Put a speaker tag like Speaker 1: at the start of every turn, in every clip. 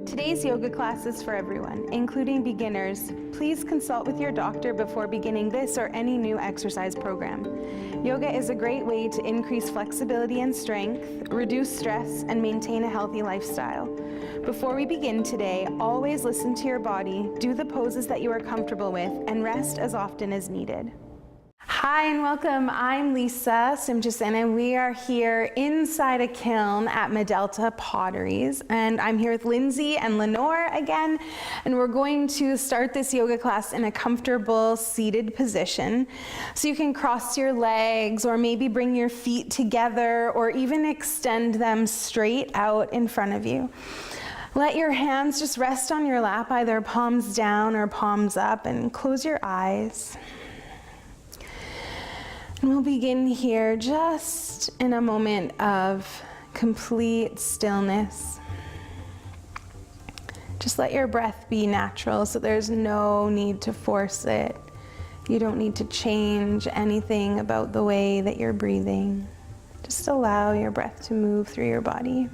Speaker 1: Today's yoga class is for everyone, including beginners. Please consult with your doctor before beginning this or any new exercise program. Yoga is a great way to increase flexibility and strength, reduce stress, and maintain a healthy lifestyle. Before we begin today, always listen to your body, do the poses that you are comfortable with, and rest as often as needed. Hi and welcome. I'm Lisa Simchison and we are here inside a kiln at Medelta Potteries, and I'm here with Lindsay and Lenore again, and we're going to start this yoga class in a comfortable seated position. So you can cross your legs or maybe bring your feet together or even extend them straight out in front of you. Let your hands just rest on your lap, either palms down or palms up, and close your eyes. And we'll begin here just in a moment of complete stillness. Just let your breath be natural, so there's no need to force it. You don't need to change anything about the way that you're breathing. Just allow your breath to move through your body.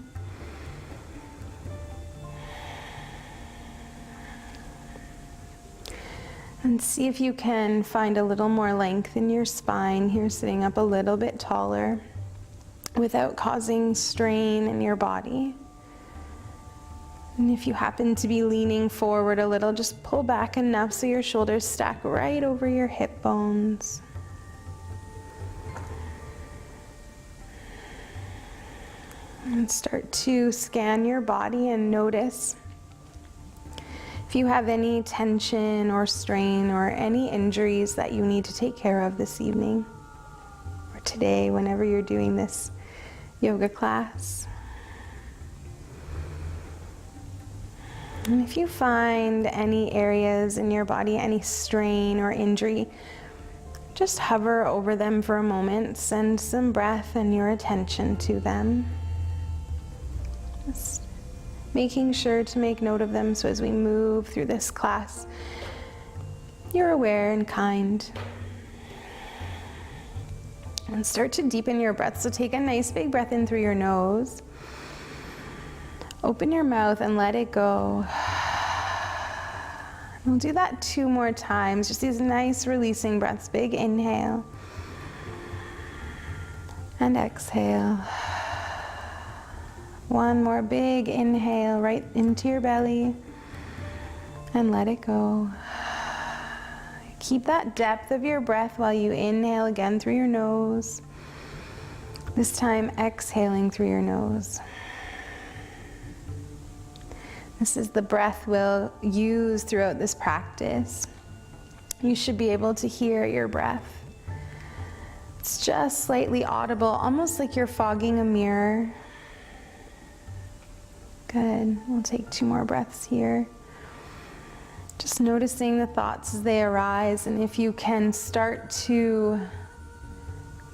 Speaker 1: And see if you can find a little more length in your spine here, sitting up a little bit taller without causing strain in your body. And if you happen to be leaning forward a little, just pull back enough so your shoulders stack right over your hip bones. And start to scan your body and notice if you have any tension or strain or any injuries that you need to take care of this evening or today, whenever you're doing this yoga class. And if you find any areas in your body, any strain or injury, just hover over them for a moment, send some breath and your attention to them. Just making sure to make note of them, so as we move through this class, you're aware and kind. And start to deepen your breath. So take a nice big breath in through your nose. Open your mouth and let it go. We'll do that 2 more times, just these nice releasing breaths. Big inhale and exhale. 1 more big inhale right into your belly and let it go. Keep that depth of your breath while you inhale again through your nose. This time exhaling through your nose. This is the breath we'll use throughout this practice. You should be able to hear your breath. It's just slightly audible, almost like you're fogging a mirror. Good. We'll take 2 more breaths here. Just noticing the thoughts as they arise, and if you can start to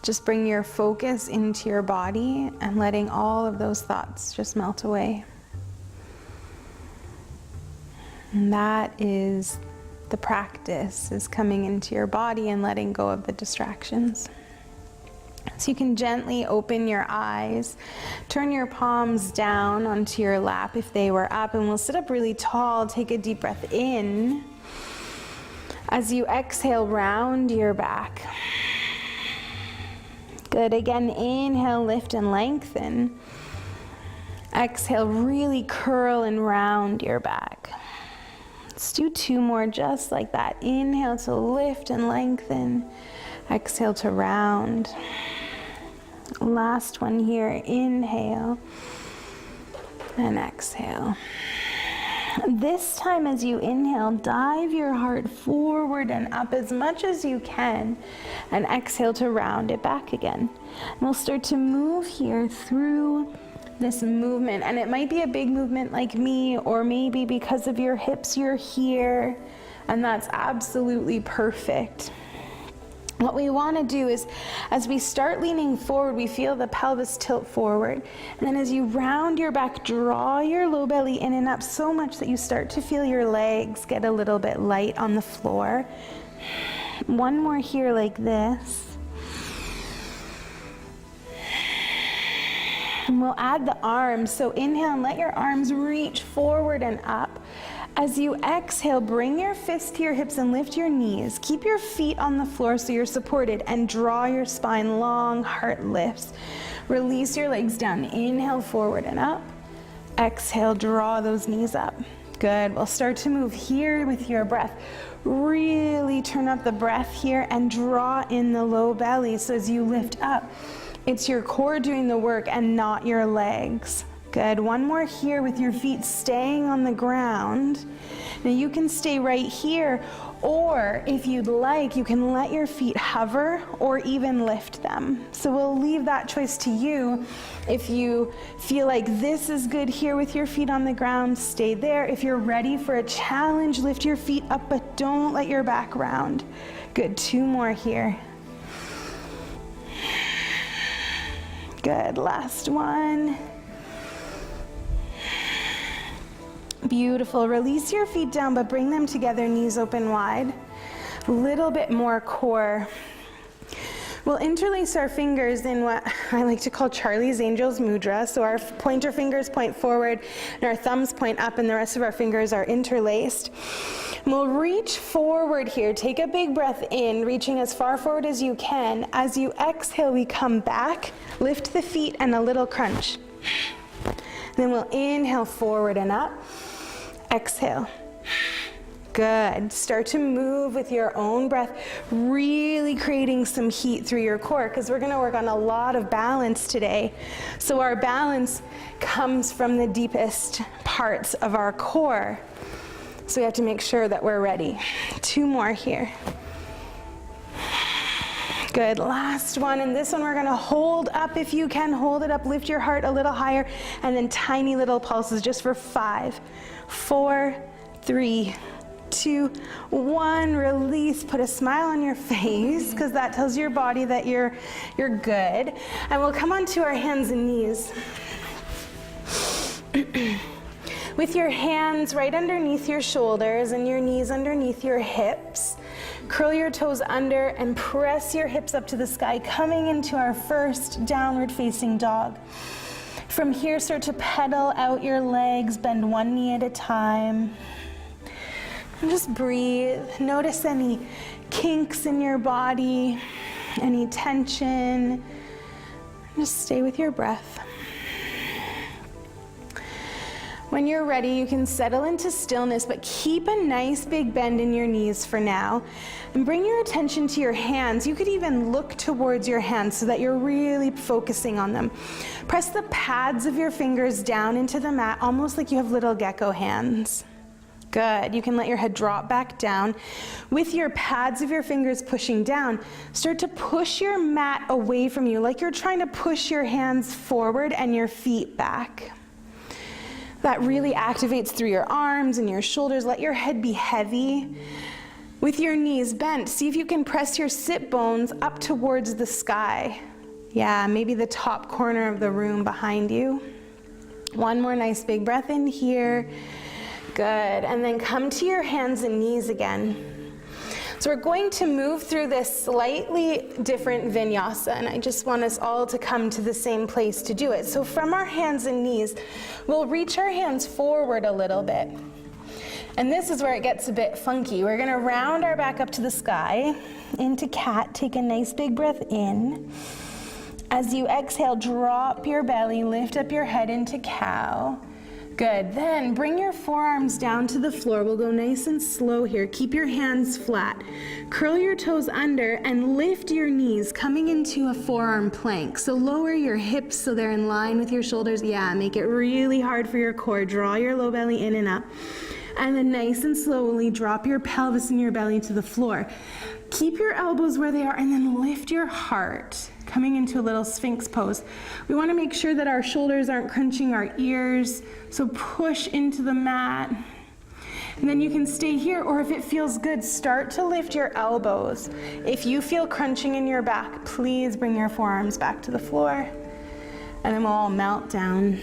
Speaker 1: just bring your focus into your body and letting all of those thoughts just melt away. And that is the practice, is coming into your body and letting go of the distractions. So you can gently open your eyes, turn your palms down onto your lap if they were up, and we'll sit up really tall. Take a deep breath in. As you exhale, round your back. Good. Again, inhale, lift and lengthen. Exhale, really curl and round your back. Let's do 2 more just like that. Inhale to lift and lengthen. Exhale to round. Last one here. Inhale and exhale. This time as you inhale, dive your heart forward and up as much as you can, and exhale to round it back again. And we'll start to move here through this movement, and it might be a big movement like me, or maybe because of your hips you're here, and that's absolutely perfect. What we want to do is, as we start leaning forward, we feel the pelvis tilt forward. And then as you round your back, draw your low belly in and up so much that you start to feel your legs get a little bit light on the floor. 1 more here like this. And we'll add the arms. So inhale and let your arms reach forward and up. As you exhale, bring your fists to your hips and lift your knees. Keep your feet on the floor so you're supported and draw your spine long, heart lifts. Release your legs down. Inhale forward and up. Exhale, draw those knees up. Good. We'll start to move here with your breath. Really turn up the breath here and draw in the low belly. So as you lift up, it's your core doing the work and not your legs. Good. One more here with your feet staying on the ground. Now you can stay right here, or if you'd like, you can let your feet hover or even lift them. So we'll leave that choice to you. If you feel like this is good here with your feet on the ground, stay there. If you're ready for a challenge, lift your feet up, but don't let your back round. Good. 2 more here. Good. Last one. Beautiful. Release your feet down, but bring them together, knees open wide. A little bit more core. We'll interlace our fingers in what I like to call Charlie's Angels Mudra. So our pointer fingers point forward and our thumbs point up, and the rest of our fingers are interlaced. We'll reach forward here. Take a big breath in, reaching as far forward as you can. As you exhale, we come back, lift the feet, and a little crunch. Then we'll inhale forward and up. Exhale. Good. Start to move with your own breath, really creating some heat through your core, because we're going to work on a lot of balance today. So our balance comes from the deepest parts of our core. So we have to make sure that we're ready. 2 more here. Good. Last one. And this one we're going to hold up if you can. Hold it up. Lift your heart a little higher. And then tiny little pulses just for 5, 4, 3, 2, 1. Release. Put a smile on your face, because that tells your body that you're good. And we'll come onto our hands and knees. With your hands right underneath your shoulders and your knees underneath your hips. Curl your toes under and press your hips up to the sky, coming into our first downward facing dog. From here, start to pedal out your legs, bend one knee at a time. And just breathe. Notice any kinks in your body, any tension. Just stay with your breath. When you're ready, you can settle into stillness, but keep a nice big bend in your knees for now. And bring your attention to your hands. You could even look towards your hands so that you're really focusing on them. Press the pads of your fingers down into the mat, almost like you have little gecko hands. Good. You can let your head drop back down. With your pads of your fingers pushing down, start to push your mat away from you, like you're trying to push your hands forward and your feet back. That really activates through your arms and your shoulders. Let your head be heavy. With your knees bent, see if you can press your sit bones up towards the sky. Yeah, maybe the top corner of the room behind you. One more nice big breath in here. Good. And then come to your hands and knees again. So we're going to move through this slightly different vinyasa, and I just want us all to come to the same place to do it. So from our hands and knees, we'll reach our hands forward a little bit. And this is where it gets a bit funky. We're going to round our back up to the sky, into cat. Take a nice big breath in. As you exhale, drop your belly, lift up your head into cow. Good. Then bring your forearms down to the floor. We'll go nice and slow here. Keep your hands flat. Curl your toes under and lift your knees, coming into a forearm plank. So lower your hips so they're in line with your shoulders. Yeah, make it really hard for your core. Draw your low belly in and up. And then nice and slowly drop your pelvis and your belly to the floor. Keep your elbows where they are and then lift your heart, coming into a little Sphinx pose. We want to make sure that our shoulders aren't crunching our ears, so push into the mat. And then you can stay here, or if it feels good, start to lift your elbows. If you feel crunching in your back, please bring your forearms back to the floor. And then we'll all melt down.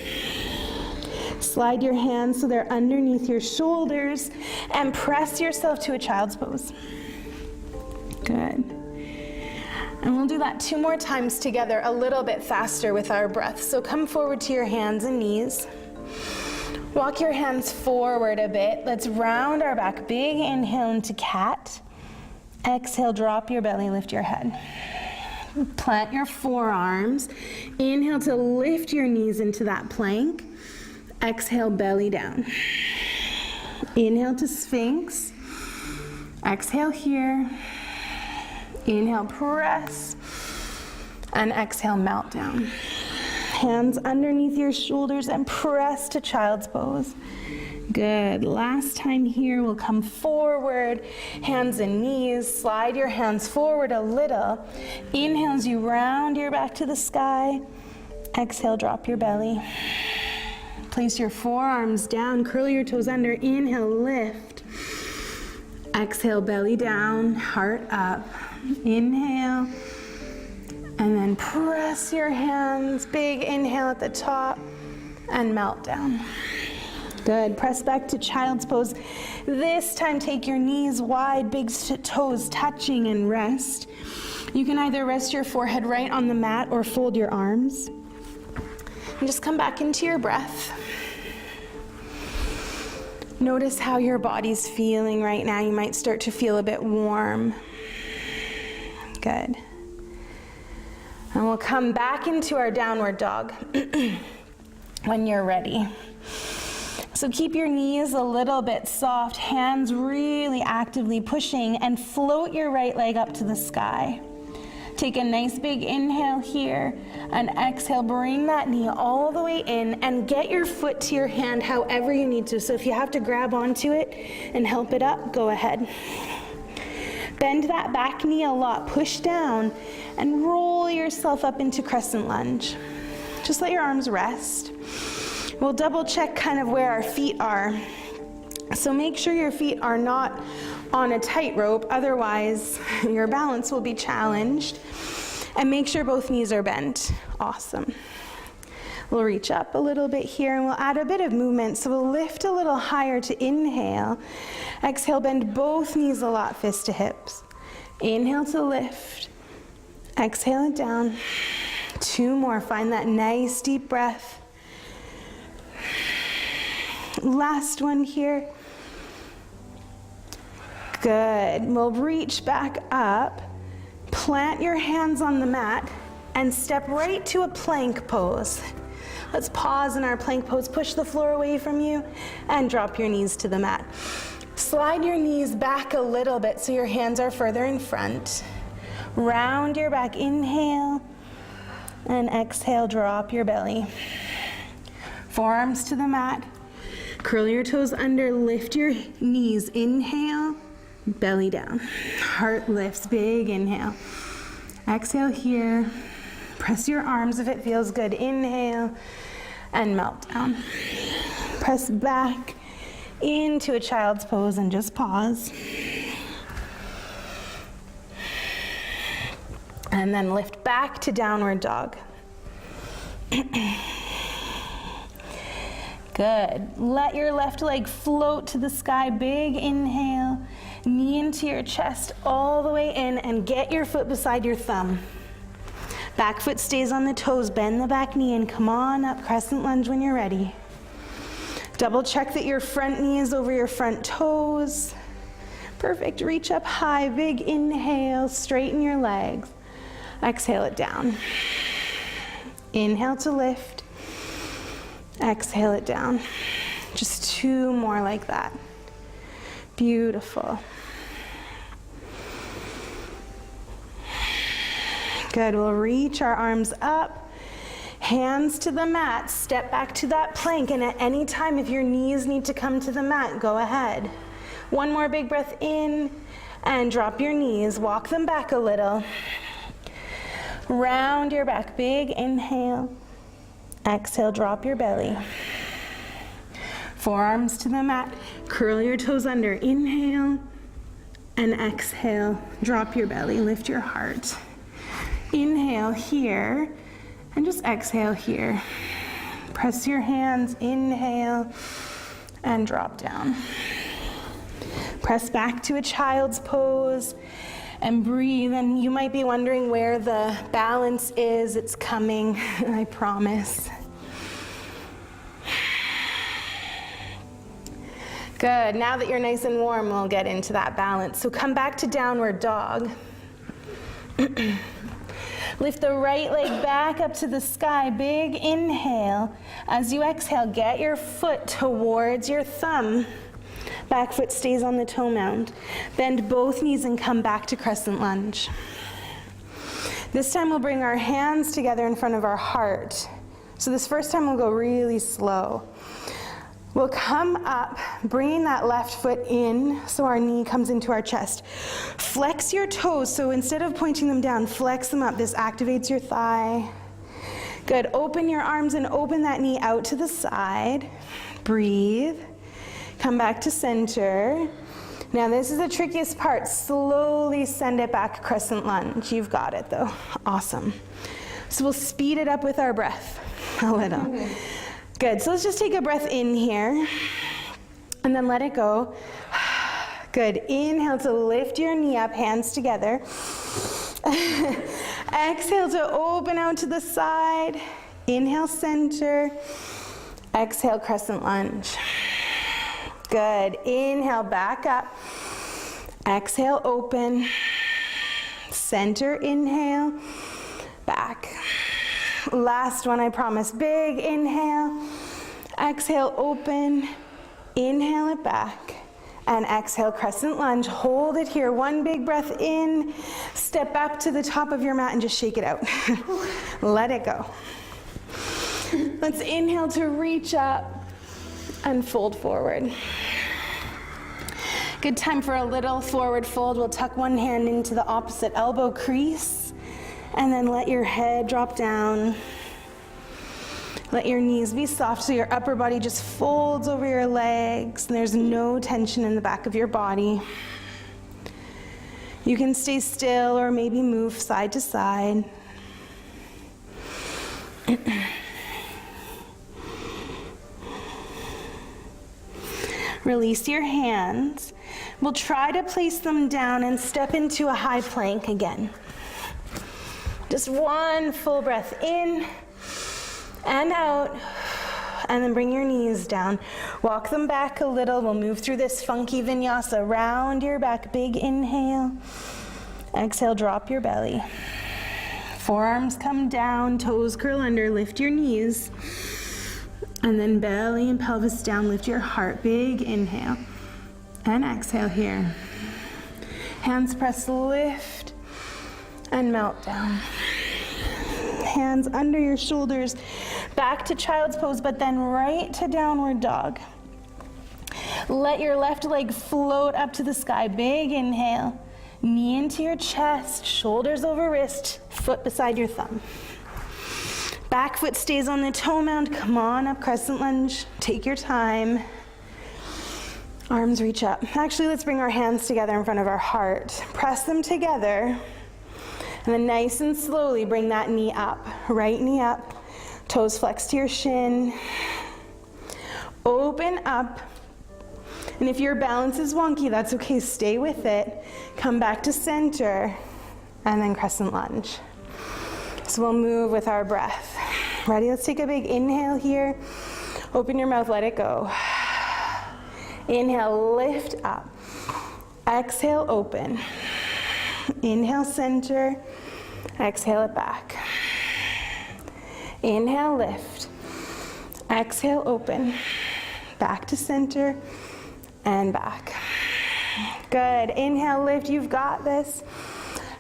Speaker 1: Slide your hands so they're underneath your shoulders and press yourself to a child's pose. Good. And we'll do that 2 more times together, a little bit faster with our breath. So come forward to your hands and knees. Walk your hands forward a bit. Let's round our back. Big inhale into cat. Exhale, drop your belly, lift your head. Plant your forearms. Inhale to lift your knees into that plank. Exhale, belly down. Inhale to Sphinx. Exhale here. Inhale, press. And exhale, melt down. Hands underneath your shoulders and press to child's pose. Good. Last time here, we'll come forward, hands and knees. Slide your hands forward a little. Inhale as you round your back to the sky. Exhale, drop your belly. Place your forearms down, curl your toes under. Inhale, lift. Exhale, belly down, heart up. Inhale. And then press your hands, big inhale at the top, and melt down. Good, press back to child's pose. This time take your knees wide, big toes touching, and rest. You can either rest your forehead right on the mat or fold your arms. And just come back into your breath. Notice how your body's feeling right now. You might start to feel a bit warm. Good. And we'll come back into our downward dog when you're ready. So keep your knees a little bit soft, hands really actively pushing, and float your right leg up to the sky. Take a nice big inhale here, and exhale, bring that knee all the way in, and get your foot to your hand however you need to. So if you have to grab onto it and help it up, go ahead. Bend that back knee a lot, push down, and roll yourself up into crescent lunge. Just let your arms rest. We'll double check kind of where our feet are. So make sure your feet are not on a tightrope, otherwise your balance will be challenged. And make sure both knees are bent. Awesome. We'll reach up a little bit here and we'll add a bit of movement. So we'll lift a little higher to inhale. Exhale, bend both knees a lot, fist to hips. Inhale to lift. Exhale it down. 2 more. Find that nice deep breath. Last one here. Good. We'll reach back up. Plant your hands on the mat and step right to a plank pose. Let's pause in our plank pose. Push the floor away from you and drop your knees to the mat. Slide your knees back a little bit so your hands are further in front. Round your back, inhale, and exhale, drop your belly. Forearms to the mat. Curl your toes under, lift your knees, inhale, belly down. Heart lifts, big inhale. Exhale here. Press your arms if it feels good. Inhale and melt down. Press back into a child's pose and just pause. And then lift back to downward dog. Good. Let your left leg float to the sky. Big inhale. Knee into your chest all the way in and get your foot beside your thumb. Back foot stays on the toes. Bend the back knee and come on up. Crescent lunge when you're ready. Double check that your front knee is over your front toes. Perfect. Reach up high. Big inhale. Straighten your legs. Exhale it down. Inhale to lift. Exhale it down. Just 2 more like that. Beautiful. Good. We'll reach our arms up. Hands to the mat. Step back to that plank. And at any time, if your knees need to come to the mat, go ahead. 1 more big breath in and drop your knees. Walk them back a little. Round your back. Big inhale. Exhale, drop your belly. Forearms to the mat. Curl your toes under. Inhale and exhale. Drop your belly. Lift your heart. Inhale here and just exhale here. Press your hands. Inhale and drop down. Press back to a child's pose. And breathe. And you might be wondering where the balance is. It's coming, I promise. Good. Now that you're nice and warm, we'll get into that balance. So come back to downward dog. Lift the right leg back up to the sky. Big inhale. As you exhale, get your foot towards your thumb. Back foot stays on the toe mound. Bend both knees and come back to crescent lunge. This time we'll bring our hands together in front of our heart. So this first time we'll go really slow. We'll come up, bringing that left foot in so our knee comes into our chest. Flex your toes, so instead of pointing them down, flex them up. This activates your thigh. Good, open your arms and open that knee out to the side. Breathe. Come back to center. Now this is the trickiest part. Slowly send it back, crescent lunge. You've got it though. Awesome. So we'll speed it up with our breath a little. Good, so let's just take a breath in here and then let it go. Good, inhale to lift your knee up, hands together. Exhale to open out to the side. Inhale, center. Exhale, crescent lunge. Good, inhale, back up. Exhale, open. Center, inhale, back. Last one, I promise. Big inhale. Exhale, open. Inhale it back. And exhale, crescent lunge. Hold it here. One big breath in. Step up to the top of your mat and just shake it out. Let it go. Let's inhale to reach up and fold forward. Good time for a little forward fold. We'll tuck one hand into the opposite elbow crease. And then let your head drop down. Let your knees be soft so your upper body just folds over your legs and there's no tension in the back of your body. You can stay still or maybe move side to side. Release your hands. We'll try to place them down and step into a high plank again. Just one full breath in and out, and then bring your knees down. Walk them back a little. We'll move through this funky vinyasa. Round your back, big inhale. Exhale, drop your belly. Forearms come down, toes curl under, lift your knees. And then belly and pelvis down, lift your heart. Big inhale. And exhale here. Hands press, lift. And melt down. Hands under your shoulders, back to child's pose, but then right to downward dog. Let your left leg float up to the sky. Big inhale. Knee into your chest, shoulders over wrist, foot beside your thumb. Back foot stays on the toe mound. Come on up, crescent lunge. Take your time. Arms reach up. Actually, let's bring our hands together in front of our heart. Press them together. And then nice and slowly bring that knee up. Right knee up, toes flex to your shin. Open up. And if your balance is wonky, that's okay, stay with it. Come back to center, and then crescent lunge. So we'll move with our breath. Ready? Let's take a big inhale here. Open your mouth, let it go. Inhale, lift up. Exhale, open. Inhale, center. Exhale it back. Inhale, lift. Exhale, open. Back to center and back. Good. Inhale, lift. You've got this.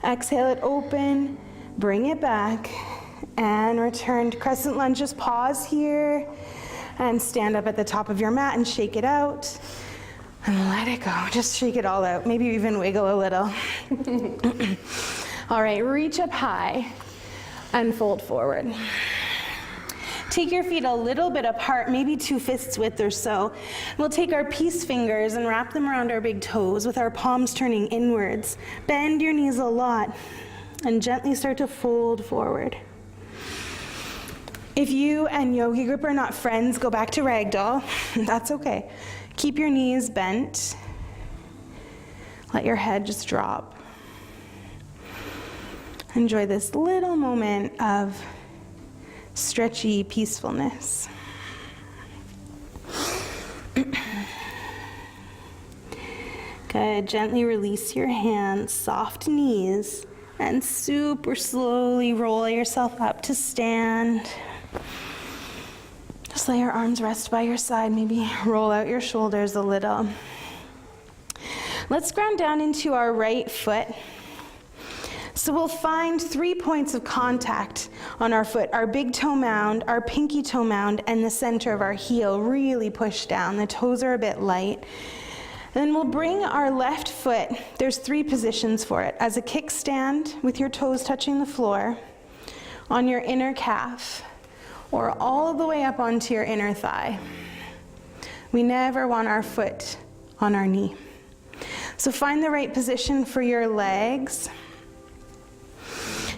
Speaker 1: Exhale it, open. Bring it back and return to crescent lunge. Just pause here and stand up at the top of your mat and shake it out. And let it go. Just shake it all out. Maybe even wiggle a little. All right, reach up high and fold forward. Take your feet a little bit apart, maybe 2 fists width or so. We'll take our peace fingers and wrap them around our big toes with our palms turning inwards. Bend your knees a lot and gently start to fold forward. If you and Yogi Grip are not friends, go back to Ragdoll. That's okay. Keep your knees bent. Let your head just drop. Enjoy this little moment of stretchy peacefulness. Good. Gently release your hands, soft knees, and super slowly roll yourself up to stand. Just let your arms rest by your side. Maybe roll out your shoulders a little. Let's ground down into our right foot. So we'll find 3 points of contact on our foot, our big toe mound, our pinky toe mound, and the center of our heel. Really push down. The toes are a bit light. And then we'll bring our left foot, there's 3 positions for it, as a kickstand with your toes touching the floor, on your inner calf, or all the way up onto your inner thigh. We never want our foot on our knee. So find the right position for your legs.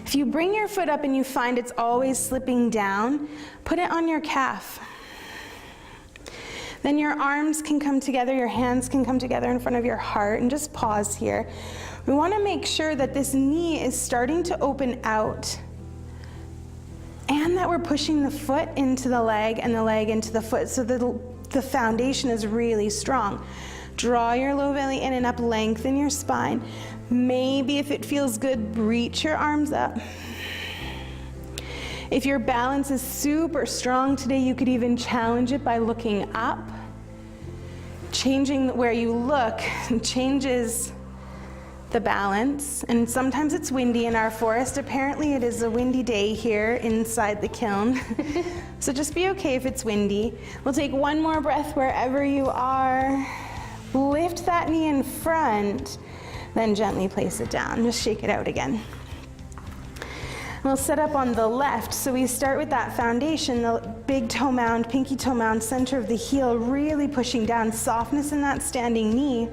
Speaker 1: If you bring your foot up and you find it's always slipping down, put it on your calf. Then your arms can come together, your hands can come together in front of your heart, and just pause here. We want to make sure that this knee is starting to open out and that we're pushing the foot into the leg and the leg into the foot so that the foundation is really strong. Draw your low belly in and up, lengthen your spine. Maybe if it feels good, reach your arms up. If your balance is super strong today, you could even challenge it by looking up. Changing where you look changes the balance. And sometimes it's windy in our forest. Apparently it is a windy day here inside the kiln. So just be okay if it's windy. We'll take one more breath wherever you are. Lift that knee in front, then gently place it down. Just shake it out again. We'll set up on the left, so we start with that foundation, the big toe mound, pinky toe mound, center of the heel, really pushing down, softness in that standing knee.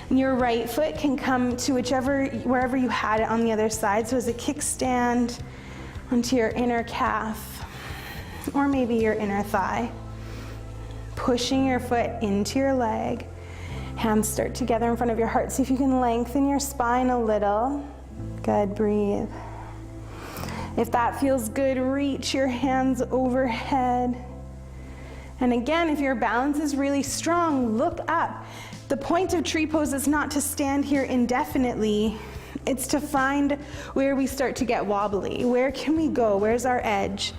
Speaker 1: And your right foot can come to wherever you had it on the other side, so as a kickstand onto your inner calf, or maybe your inner thigh. Pushing your foot into your leg. Hands start together in front of your heart. See if you can lengthen your spine a little. Good, breathe. If that feels good, reach your hands overhead. And again, if your balance is really strong, look up. The point of tree pose is not to stand here indefinitely. It's to find where we start to get wobbly. Where can we go? Where's our edge?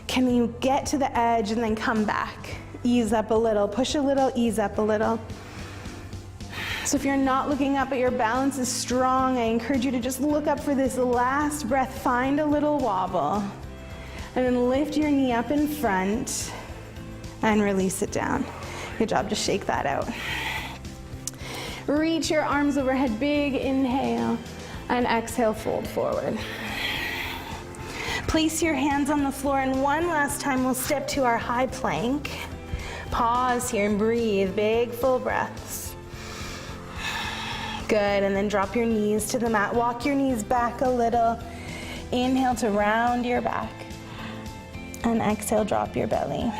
Speaker 1: Can we get to the edge and then come back? Ease up a little, push a little, ease up a little. So if you're not looking up but your balance is strong, I encourage you to just look up for this last breath. Find a little wobble. And then lift your knee up in front and release it down. Good job, just shake that out. Reach your arms overhead, big inhale, and exhale, fold forward. Place your hands on the floor, and one last time we'll step to our high plank. Pause here and breathe, big full breaths. Good, and then drop your knees to the mat. Walk your knees back a little. Inhale to round your back. And exhale, drop your belly.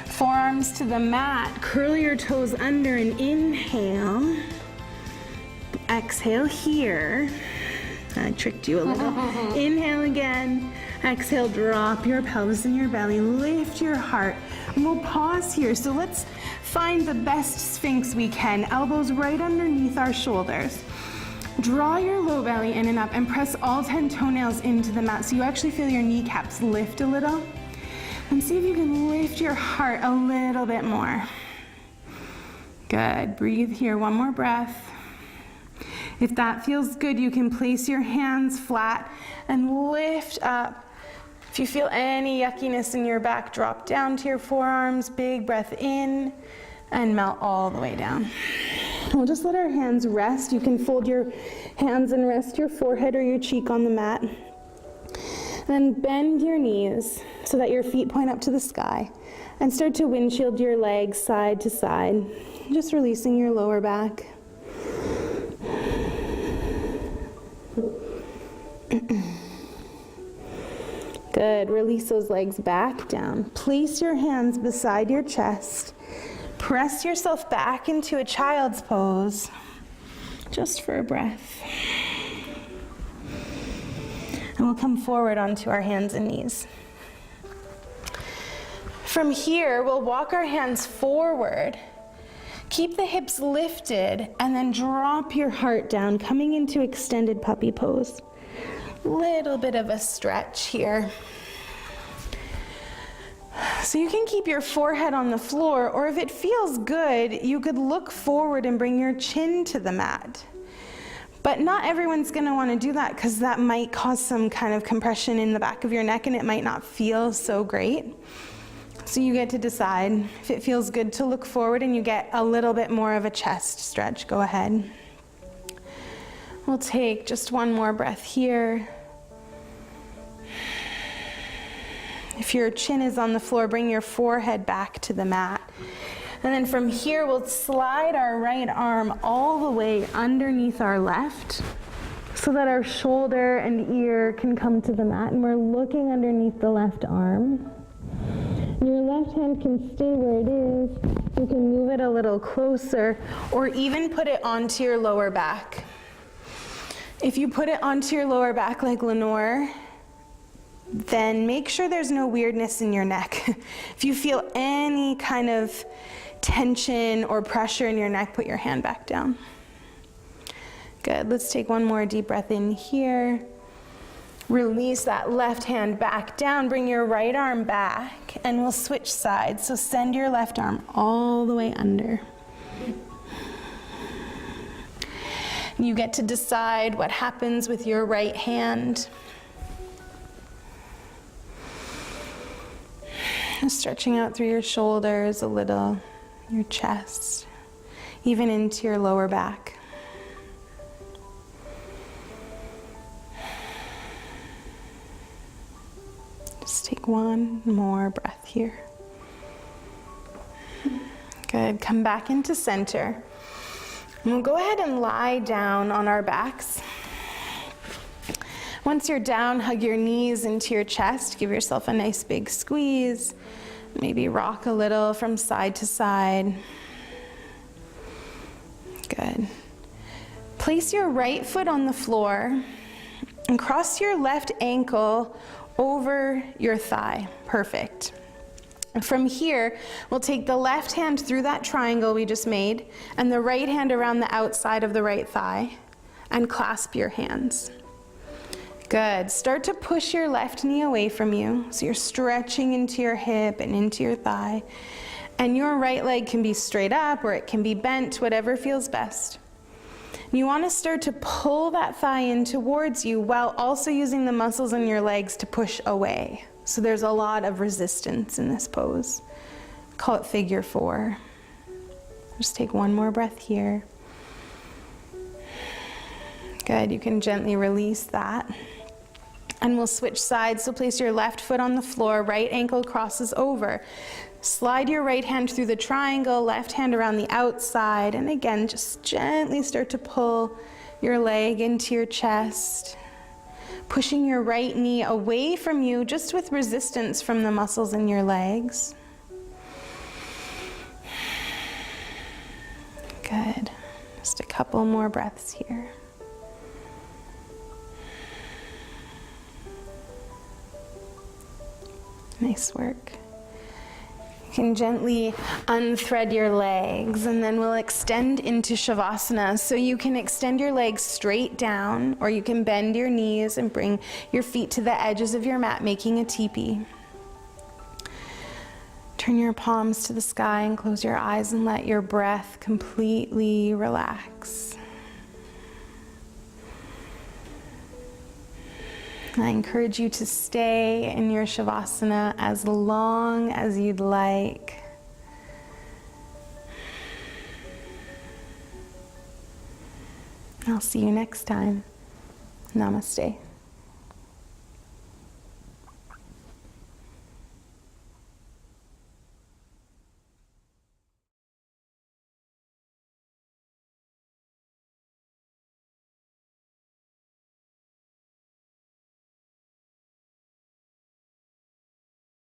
Speaker 1: Forearms to the mat. Curl your toes under and inhale. Exhale here. I tricked you a little. Inhale again. Exhale, drop your pelvis and your belly. Lift your heart. And we'll pause here. So let's find the best Sphinx we can. Elbows right underneath our shoulders. Draw your low belly in and up and press all 10 toenails into the mat so you actually feel your kneecaps lift a little. And see if you can lift your heart a little bit more. Good. Breathe here. One more breath. If that feels good, you can place your hands flat and lift up. If you feel any yuckiness in your back, drop down to your forearms. Big breath in and melt all the way down. We'll just let our hands rest. You can fold your hands and rest your forehead or your cheek on the mat. Then bend your knees so that your feet point up to the sky and start to windshield your legs side to side, just releasing your lower back. Good. Release those legs back down. Place your hands beside your chest. Press yourself back into a child's pose, just for a breath. we'll come forward onto our hands and knees. From here, we'll walk our hands forward. Keep the hips lifted and then drop your heart down, coming into extended puppy pose. Little bit of a stretch here. So you can keep your forehead on the floor, or if it feels good, you could look forward and bring your chin to the mat. But not everyone's gonna wanna do that because that might cause some kind of compression in the back of your neck and it might not feel so great. So you get to decide if it feels good to look forward and you get a little bit more of a chest stretch, go ahead. We'll take just one more breath here. If your chin is on the floor, bring your forehead back to the mat. And then from here, we'll slide our right arm all the way underneath our left so that our shoulder and ear can come to the mat, and we're looking underneath the left arm. Your left hand can stay where it is. You can move it a little closer or even put it onto your lower back. If you put it onto your lower back like Lenore, then make sure there's no weirdness in your neck. If you feel any kind of tension or pressure in your neck, put your hand back down. Good, let's take one more deep breath in here. Release that left hand back down, bring your right arm back, and we'll switch sides. So send your left arm all the way under. You get to decide what happens with your right hand. Stretching out through your shoulders a little, your chest, even into your lower back. Just take one more breath here. Good, come back into center. And we'll go ahead and lie down on our backs. Once you're down, hug your knees into your chest. Give yourself a nice big squeeze. Maybe rock a little from side to side. Good. Place your right foot on the floor and cross your left ankle over your thigh. Perfect. From here, we'll take the left hand through that triangle we just made and the right hand around the outside of the right thigh and clasp your hands. Good. Start to push your left knee away from you. So you're stretching into your hip and into your thigh. And your right leg can be straight up or it can be bent, whatever feels best. You want to start to pull that thigh in towards you while also using the muscles in your legs to push away. So there's a lot of resistance in this pose. Call it figure 4. Just take one more breath here. Good. You can gently release that. And we'll switch sides, so place your left foot on the floor, right ankle crosses over. Slide your right hand through the triangle, left hand around the outside, and again, just gently start to pull your leg into your chest, pushing your right knee away from you, just with resistance from the muscles in your legs. Good. Just a couple more breaths here. Nice work. You can gently unthread your legs and then we'll extend into Shavasana. So you can extend your legs straight down or you can bend your knees and bring your feet to the edges of your mat, making a teepee. Turn your palms to the sky and close your eyes and let your breath completely relax. I encourage you to stay in your Shavasana as long as you'd like. I'll see you next time. Namaste.